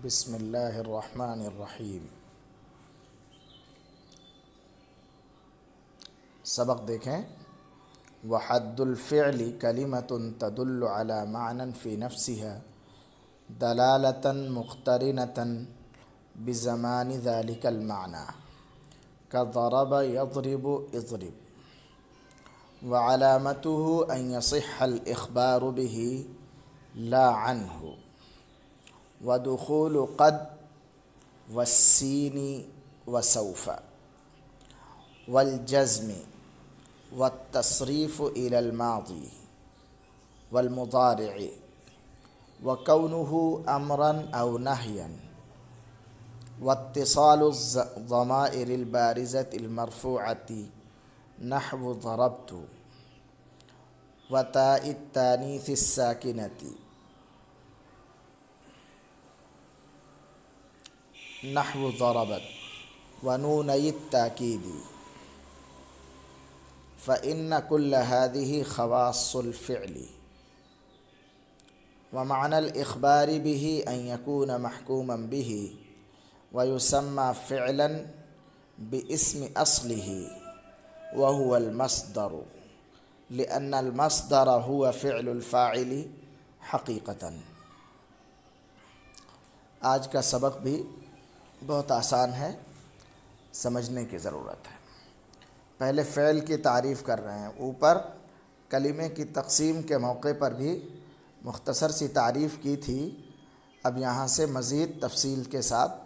بسم اللہ الرحمن الرحیم۔ سبق دیکھیں۔ وحد الفعل کلمة تدل على معنى في نفسها دلالة مقترنة بزمان ذلك المعنى كضرب يضرب اضرب، وعلامته أن يصح الإخبار به لا عنه، ودخول قد والسين وسوف والجزم والتصريف إلى الماضي والمضارع، وكونه أمرا أو نهيا، واتصال الضمائر البارزة المرفوعة نحو ضربت، وتاء التانيث الساكنة نحو ضربت، ونوني التأكيد، فإن كل هذه خواص الفعل. ومعنى الإخبار به أن يكون محكوما به ويسمى فعلا باسم أصله وهو المصدر، لأن المصدر هو فعل الفاعل حقيقة. آج کا سبق بھی بہت آسان ہے، سمجھنے کی ضرورت ہے۔ پہلے فعل کی تعریف کر رہے ہیں، اوپر کلمے کی تقسیم کے موقع پر بھی مختصر سی تعریف کی تھی، اب یہاں سے مزید تفصیل کے ساتھ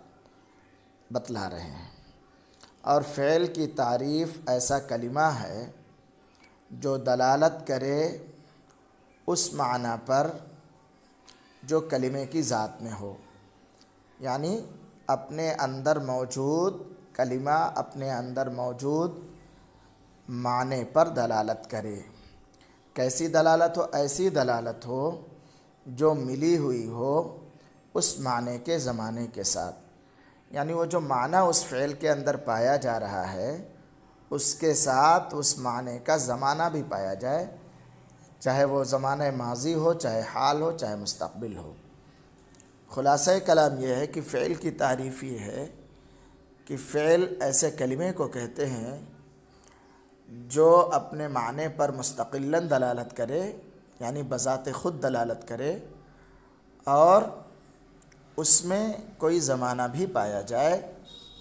بتلا رہے ہیں۔ اور فعل کی تعریف ایسا کلمہ ہے جو دلالت کرے اس معنی پر جو کلمے کی ذات میں ہو، یعنی اپنے اندر موجود کلمہ اپنے اندر موجود معنی پر دلالت کرے۔ کیسی دلالت ہو؟ ایسی دلالت ہو جو ملی ہوئی ہو اس معنی کے زمانے کے ساتھ، یعنی وہ جو معنی اس فعل کے اندر پایا جا رہا ہے اس کے ساتھ اس معنی کا زمانہ بھی پایا جائے، چاہے وہ زمانہ ماضی ہو، چاہے حال ہو، چاہے مستقبل ہو۔ خلاصہ کلام یہ ہے کہ فعل کی تعریف یہ ہے کہ فعل ایسے کلمے کو کہتے ہیں جو اپنے معنی پر مستقلاً دلالت کرے، یعنی بذات خود دلالت کرے، اور اس میں کوئی زمانہ بھی پایا جائے،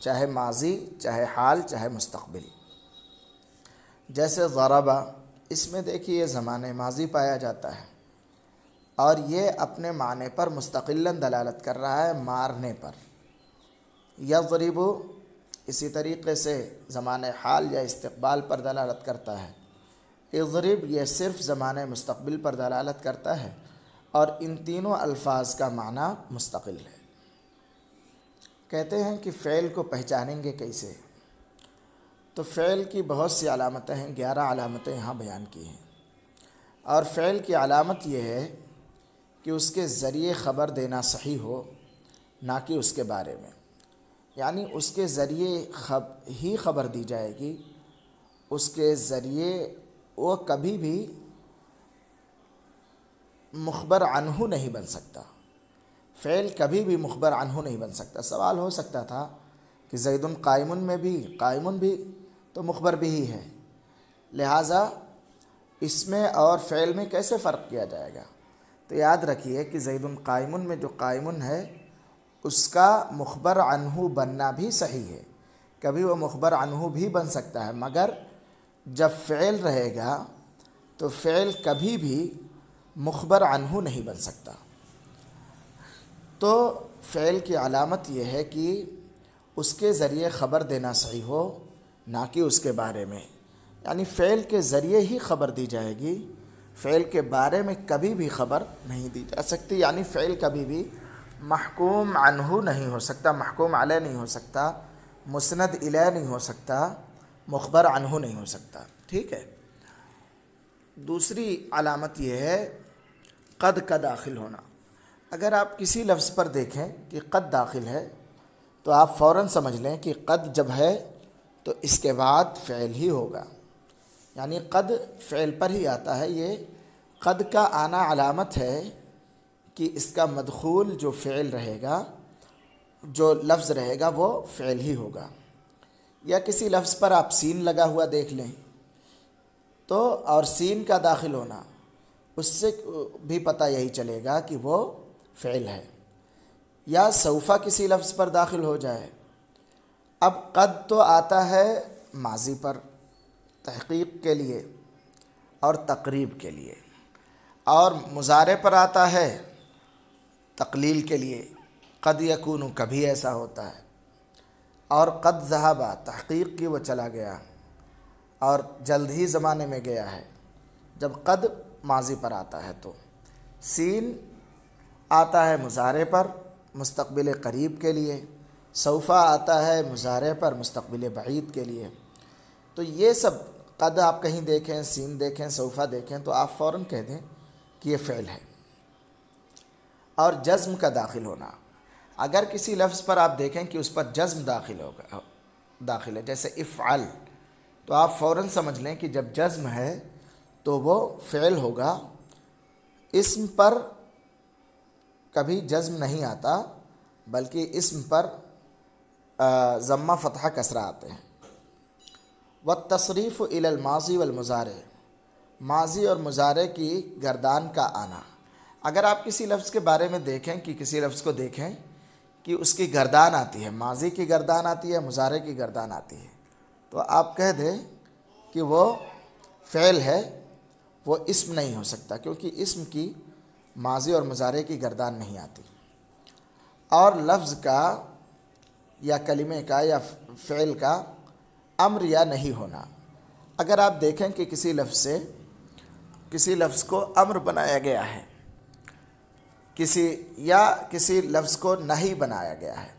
چاہے ماضی، چاہے حال، چاہے مستقبل۔ جیسے ضربہ، اس میں دیکھیے زمانہ ماضی پایا جاتا ہے اور یہ اپنے معنی پر مستقلاً دلالت کر رہا ہے، مارنے پر۔ یضرب اسی طریقے سے زمانہ حال یا استقبال پر دلالت کرتا ہے۔ اضرب یہ صرف زمانہ مستقبل پر دلالت کرتا ہے، اور ان تینوں الفاظ کا معنی مستقل ہے۔ کہتے ہیں کہ فعل کو پہچانیں گے کیسے؟ تو فعل کی بہت سی علامتیں ہیں، 11 علامتیں یہاں بیان کی ہیں، اور فعل کی علامت یہ ہے کہ اس کے ذریعے خبر دینا صحیح ہو، نہ کہ اس کے بارے میں، یعنی اس کے ذریعے ہی خبر دی جائے گی، اس کے ذریعے وہ کبھی بھی مخبر عنہ نہیں بن سکتا۔ فعل کبھی بھی مخبر عنہ نہیں بن سکتا۔ سوال ہو سکتا تھا کہ زید قائم میں بھی قائم بھی تو مخبر بھی ہی ہے، لہٰذا اس میں اور فعل میں کیسے فرق کیا جائے گا؟ تو یاد رکھیے کہ زید قائم میں جو قائم ہے اس کا مخبر عنہ بننا بھی صحیح ہے، کبھی وہ مخبر عنہ بھی بن سکتا ہے، مگر جب فعل رہے گا تو فعل کبھی بھی مخبر عنہ نہیں بن سکتا۔ تو فعل کی علامت یہ ہے کہ اس کے ذریعے خبر دینا صحیح ہو، نہ کہ اس کے بارے میں، یعنی فعل کے ذریعے ہی خبر دی جائے گی، فعل کے بارے میں کبھی بھی خبر نہیں دی جا سکتی، یعنی فعل کبھی بھی محکوم عنہ نہیں ہو سکتا، محکوم علیہ نہیں ہو سکتا، مسند الیہ نہیں ہو سکتا، مخبر عنہ نہیں ہو سکتا۔ ٹھیک ہے۔ دوسری علامت یہ ہے قد کا داخل ہونا۔ اگر آپ کسی لفظ پر دیکھیں کہ قد داخل ہے تو آپ فوراً سمجھ لیں کہ قد جب ہے تو اس کے بعد فعل ہی ہوگا، یعنی قد فعل پر ہی آتا ہے۔ یہ قد کا آنا علامت ہے کہ اس کا مدخول جو فعل رہے گا جو لفظ رہے گا وہ فعل ہی ہوگا، یا کسی لفظ پر آپ سین لگا ہوا دیکھ لیں تو اور سین کا داخل ہونا اس سے بھی پتہ یہی چلے گا کہ وہ فعل ہے، یا سوفا کسی لفظ پر داخل ہو جائے۔ اب قد تو آتا ہے ماضی پر تحقیق کے لیے اور تقریب کے لیے، اور مضارع پر آتا ہے تقلیل کے لیے، قد یکون کبھی ایسا ہوتا ہے، اور قد ذہبا تحقیق کی وہ چلا گیا اور جلد ہی زمانے میں گیا ہے، جب قد ماضی پر آتا ہے تو سین آتا ہے مضارع پر مستقبل قریب کے لیے، سوفا آتا ہے مضارع پر مستقبل بعید کے لیے۔ تو یہ سب قد آپ کہیں دیکھیں، سین دیکھیں، سوفا دیکھیں تو آپ فوراً کہہ دیں کہ یہ فعل ہے۔ اور جزم کا داخل ہونا، اگر کسی لفظ پر آپ دیکھیں کہ اس پر جزم داخل ہے جیسے افعل، تو آپ فوراً سمجھ لیں کہ جب جزم ہے تو وہ فعل ہوگا۔ اسم پر کبھی جزم نہیں آتا بلکہ اسم پر ضمہ فتحہ کسرہ آتے ہیں۔ والتصریف الی الماضی والمضارع، ماضی اور مضارع کی گردان کا آنا، اگر آپ کسی لفظ کے بارے میں دیکھیں کہ کسی لفظ کو دیکھیں کہ اس کی گردان آتی ہے، ماضی کی گردان آتی ہے، مضارع کی گردان آتی ہے، تو آپ کہہ دیں کہ وہ فعل ہے، وہ اسم نہیں ہو سکتا کیونکہ اسم کی ماضی اور مضارع کی گردان نہیں آتی۔ اور لفظ کا یا کلمے کا یا فعل کا امر یا نہیں ہونا، اگر آپ دیکھیں کہ کسی لفظ کو امر بنایا گیا ہے، کسی لفظ کو نہیں بنایا گیا ہے،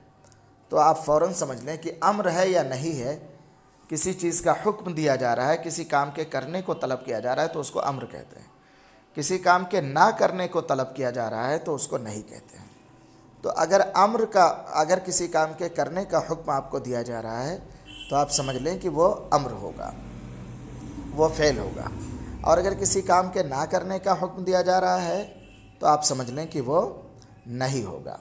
تو آپ فوراً سمجھ لیں کہ امر ہے یا نہیں ہے۔ کسی چیز کا حکم دیا جا رہا ہے، کسی کام کے کرنے کو طلب کیا جا رہا ہے تو اس کو امر کہتے ہیں، کسی کام کے نہ کرنے کو طلب کیا جا رہا ہے تو اس کو نہیں کہتے ہیں۔ تو اگر کسی کام کے کرنے کا حکم آپ کو دیا جا رہا ہے تو آپ سمجھ لیں کہ وہ امر ہوگا، وہ فعل ہوگا، اور اگر کسی کام کے نہ کرنے کا حکم دیا جا رہا ہے تو آپ سمجھ لیں کہ وہ نہیں ہوگا۔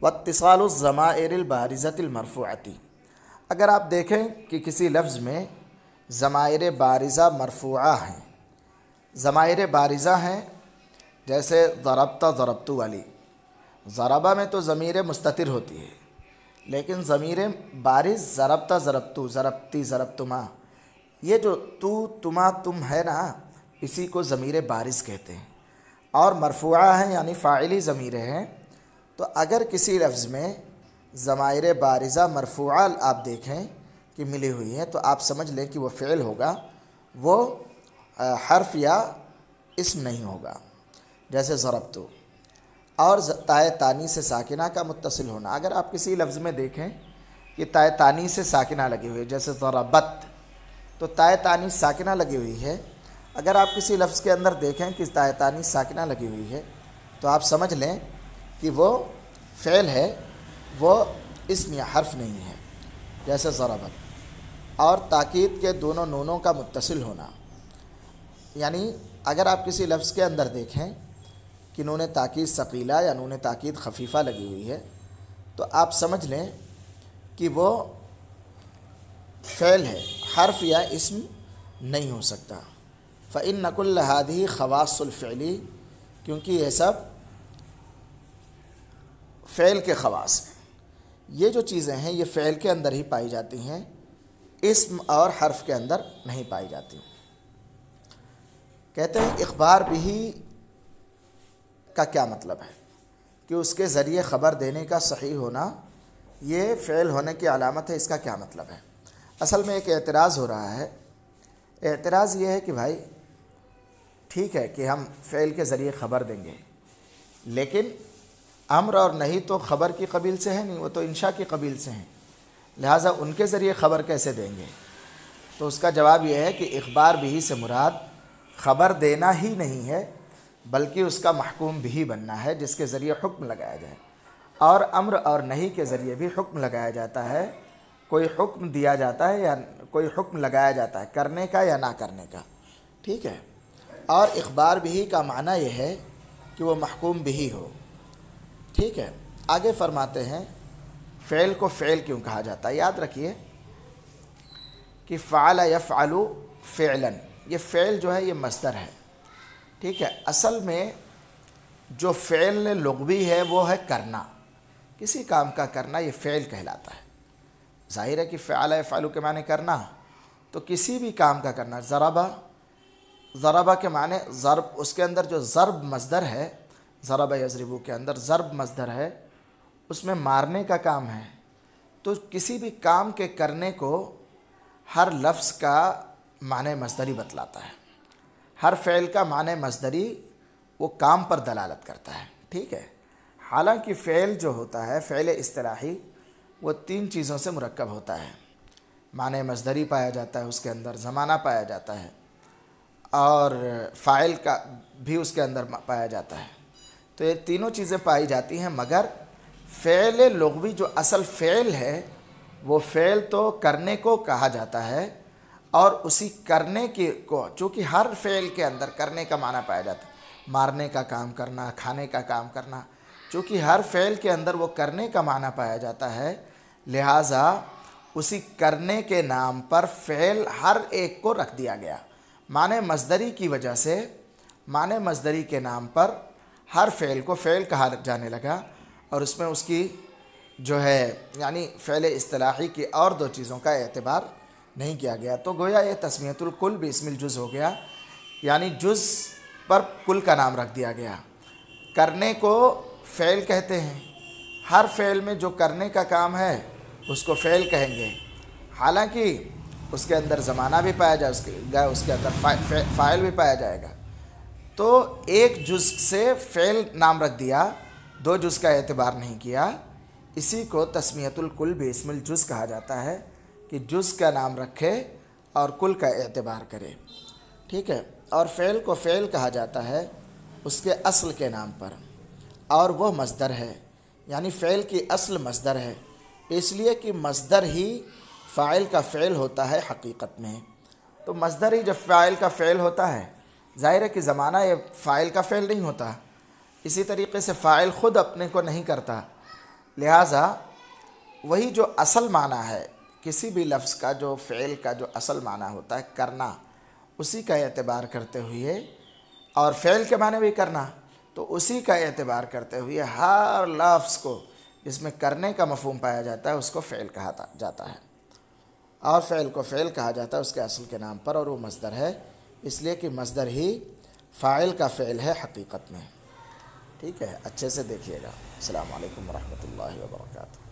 واتصال الضمائر البارزۃ المرفوعۃ، اگر آپ دیکھیں کہ کسی لفظ میں ضمائر بارزہ مرفوعہ ہیں، ضمائر بارزہ ہیں جیسے ضربت ضربتو والی، ضربہ میں تو ضمیر مستتر ہوتی ہے لیکن ضمیر بارز ضربت ضربتو، ضربتی ضربتما، یہ جو تو تما تم ہے نا، اسی کو ضمیر بارز کہتے ہیں، اور مرفوعہ ہیں یعنی فاعلی ضمیریں ہیں۔ تو اگر کسی لفظ میں ضمائر بارزہ مرفوعہ آپ دیکھیں کہ ملی ہوئی ہیں تو آپ سمجھ لیں کہ وہ فعل ہوگا، وہ حرف یا اسم نہیں ہوگا، جیسے ضربتو۔ اور تائے تانی سے ساکنہ کا متصل ہونا، اگر آپ کسی لفظ میں دیکھیں کہ تائے تانی سے ساکنہ لگی ہوئی ہے جیسے ضربت، تو تائے تانی ساکنہ لگی ہوئی ہے، اگر آپ کسی لفظ کے اندر دیکھیں کہ تائے تانی ساکنہ لگی ہوئی ہے تو آپ سمجھ لیں کہ وہ فعل ہے، وہ اسم یا حرف نہیں ہے، جیسے ضربت۔ اور تاکید کے دونوں نونوں کا متصل ہونا، یعنی اگر آپ کسی لفظ کے اندر دیکھیں کہ نون تاکید ثقیلہ یا نون تاکید خفیفہ لگی ہوئی ہے تو آپ سمجھ لیں کہ وہ فعل ہے، حرف یا اسم نہیں ہو سکتا۔ فإن كل هذه خواص الفعلی، کیونکہ یہ سب فعل کے خواص ہیں، یہ جو چیزیں ہیں یہ فعل کے اندر ہی پائی جاتی ہیں، اسم اور حرف کے اندر نہیں پائی جاتی۔ کہتے ہیں اخبار بھی کا کیا مطلب ہے کہ اس کے ذریعے خبر دینے کا صحیح ہونا یہ فعل ہونے کی علامت ہے، اس کا کیا مطلب ہے؟ اصل میں ایک اعتراض ہو رہا ہے۔ اعتراض یہ ہے کہ بھائی ٹھیک ہے کہ ہم فعل کے ذریعے خبر دیں گے، لیکن امر اور نہیں تو خبر کی قبیل سے ہے نہیں، وہ تو انشاء کی قبیل سے ہیں، لہٰذا ان کے ذریعے خبر کیسے دیں گے؟ تو اس کا جواب یہ ہے کہ اخبار بھی سے مراد خبر دینا ہی نہیں ہے بلکہ اس کا محکوم بھی بننا ہے، جس کے ذریعے حکم لگایا جائے۔ اور امر اور نہیں کے ذریعے بھی حکم لگایا جاتا ہے، کوئی حکم دیا جاتا ہے یا کوئی حکم لگایا جاتا ہے کرنے کا یا نہ کرنے کا، ٹھیک ہے۔ اور اخبار بھی کا معنی یہ ہے کہ وہ محکوم بھی ہو، ٹھیک ہے۔ آگے فرماتے ہیں فعل کو فعل کیوں کہا جاتا ہے؟ یاد رکھیے کہ فعل یفعل فعلا، یہ فعل جو ہے یہ مصدر ہے، ٹھیک ہے۔ اصل میں جو فعل لغوی ہے وہ ہے کرنا، کسی کام کا کرنا، یہ فعل کہلاتا ہے۔ ظاہر ہے کہ فعل یفعل کے معنی کرنا، تو کسی بھی کام کا کرنا۔ ضربہ کے معنی ضرب، اس کے اندر جو ضرب مصدر ہے، ضرب یضربو کے اندر ضرب مصدر ہے، اس میں مارنے کا کام ہے۔ تو کسی بھی کام کے کرنے کو ہر لفظ کا معنی مصدری بتلاتا ہے، ہر فعل کا معنی مصدری وہ کام پر دلالت کرتا ہے، ٹھیک ہے۔ حالانکہ فعل جو ہوتا ہے، فعل اصطلاحی، وہ 3 چیزوں سے مرکب ہوتا ہے۔ معنی مصدری پایا جاتا ہے اس کے اندر، زمانہ پایا جاتا ہے، اور فاعل کا بھی اس کے اندر پایا جاتا ہے۔ تو یہ تینوں چیزیں پائی جاتی ہیں، مگر فعل لغوی جو اصل فعل ہے، وہ فعل تو کرنے کو کہا جاتا ہے، اور اسی کرنے کو، چونکہ ہر فعل کے اندر کرنے کا معنی پایا جاتا ہے، مارنے کا کام کرنا، کھانے کا کام کرنا، چونکہ ہر فعل کے اندر وہ کرنے کا معنی پایا جاتا ہے، لہٰذا اسی کرنے کے نام پر فعل ہر ایک کو رکھ دیا گیا۔ معنی مصدری کی وجہ سے، معنی مصدری کے نام پر ہر فعل کو فعل کہا جانے لگا، اور اس میں اس کی جو ہے یعنی فعل اصطلاحی کی اور 2 چیزوں کا اعتبار نہیں کیا گیا۔ تو گویا یہ تسمیۃ الکل باسم الجز ہو گیا، یعنی جز پر کل کا نام رکھ دیا گیا۔ کرنے کو فعل کہتے ہیں، ہر فعل میں جو کرنے کا کام ہے اس کو فعل کہیں گے، حالانکہ اس کے اندر زمانہ بھی پایا جائے، اس کے اندر فاعل بھی پایا جائے گا۔ تو ایک جز سے فعل نام رکھ دیا، 2 جز کا اعتبار نہیں کیا، اسی کو تسمیۃ الکل باسم الجز کہا جاتا ہے، کہ جز کا نام رکھے اور کل کا اعتبار کرے، ٹھیک ہے۔ اور فعل کو فعل کہا جاتا ہے اس کے اصل کے نام پر، اور وہ مصدر ہے، یعنی فعل کی اصل مصدر ہے، اس لیے کہ مصدر ہی فاعل کا فعل ہوتا ہے حقیقت میں۔ تو مصدر ہی جب فاعل کا فعل ہوتا ہے، ظاہر ہے کہ زمانہ یہ فاعل کا فعل نہیں ہوتا، اسی طریقے سے فاعل خود اپنے کو نہیں کرتا، لہٰذا وہی جو اصل معنی ہے کسی بھی لفظ کا، جو فعل کا جو اصل معنی ہوتا ہے کرنا، اسی کا اعتبار کرتے ہوئے، اور فعل کے معنی بھی کرنا، تو اسی کا اعتبار کرتے ہوئے ہر لفظ کو جس میں کرنے کا مفہوم پایا جاتا ہے اس کو فعل کہا جاتا ہے، اور فعل کو فعل کہا جاتا ہے اس کے اصل کے نام پر، اور وہ مصدر ہے، اس لیے کہ مصدر ہی فاعل کا فعل ہے حقیقت میں، ٹھیک ہے۔ اچھے سے دیکھیے گا۔ السلام علیکم ورحمۃ اللہ وبرکاتہ۔